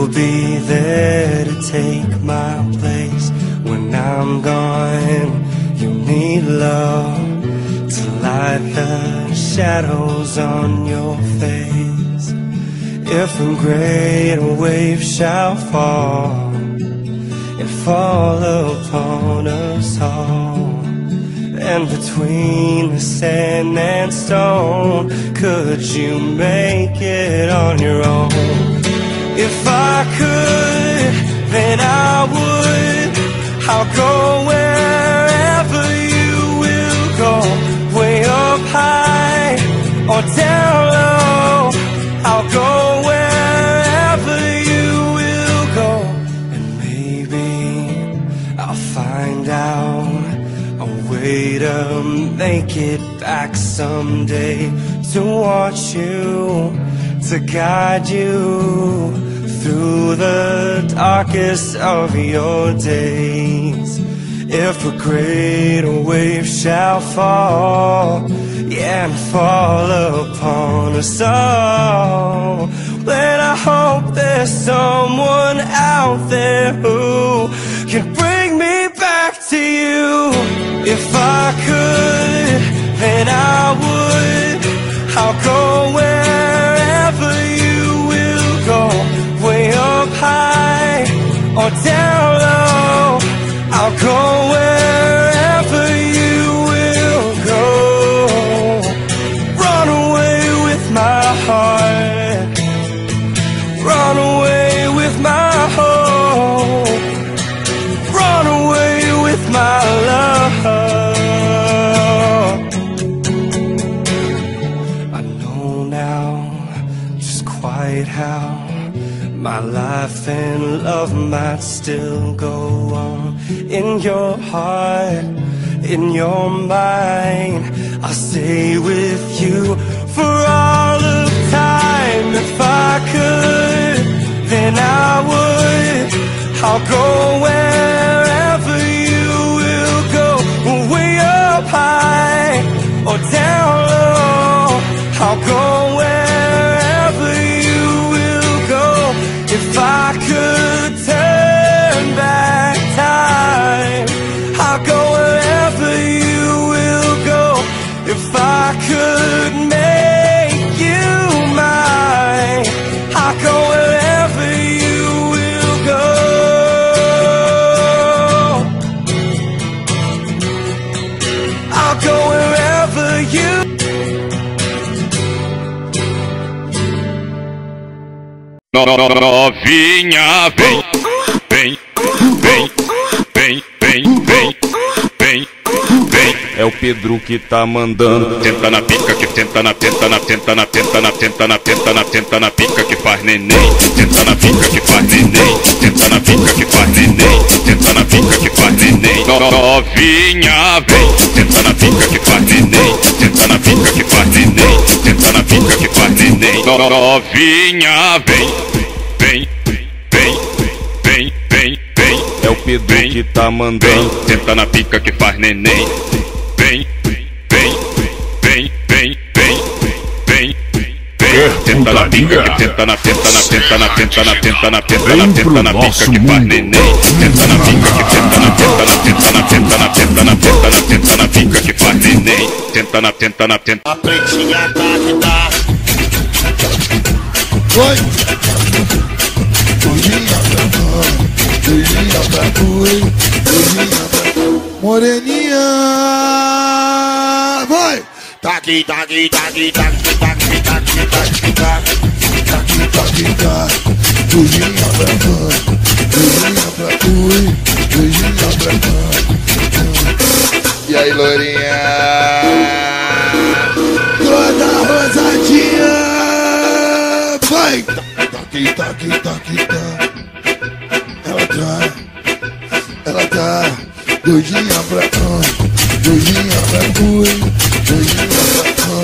you'll be there to take my place. When I'm gone, you need love to light the shadows on your face. If a great wave shall fall and fall upon us all, and between the sand and stone, could you make it on your own? If I could, then I would. I'll go wherever you will go, way up high or down low. I'll go wherever you will go, and maybe I'll find out a way to make it back someday, to watch you, to guide you through the darkest of your days. If a great wave shall fall, yeah, and fall upon us all, then I hope there's someone out there who can bring me back to you. If I could, then I would. I'll go wherever you will go, way up high or down low. I'll go wherever you will go. Run away with my heart, run away with my hope, run away with my love. I know now just quite how my life and love might still go on. In your heart, in your mind, I'll stay with you for all of time. If I could, then I would. I'll go wherever you will go, way up high or down low. I'll go wherever you will go. If I could turn back time, I'll go wherever you will go. If I could make you mine, I'll go wherever you will go. I'll go wherever you. Novinha, vem, vem, vem, vem, vem, vem, vem, vem. É o Pedro que tá mandando. Tenta na pica que tenta na tenta na tenta na tenta na tenta na tenta na tenta na pica que faz neném. Tenta na pica que faz neném. Tenta na pica que faz neném. Tenta na pica que faz neném. Novinha, vem. Tenta na pica que faz neném. Tenta na pica que faz neném. Tenta na pica que faz neném. Novinha, vem. Vem, vem, vem, vem, vem. É o Pedro que tá mandando. Tenta na pica que faz neném. Vem, vem, vem, vem, vem, vem, vem. Tenta na pica que tenta na tenta na tenta na tenta na tenta na tenta na tenta na pica que faz neném. Tenta na pica que tenta na tenta na tenta na tenta na tenta na tenta na tenta na pica que faz neném. Tenta na tenta na tenta. A pretinha tá que dá. Oi. Beijinha pra mãe, beijinha pra tu, beijinha pra moreninha. Vai! Taqui, taqui, taqui, taqui, taqui, taqui, taqui, taqui, taqui, taqui, taqui. Beijinha pra mãe, beijinha pra tu, beijinha pra mãe. E aí, loirinha? Toda rosadinha. Vai! Taqui, taqui, taqui, taqui. Ela tá doidinha pra cá, doidinha pra tu, doidinha pra cá.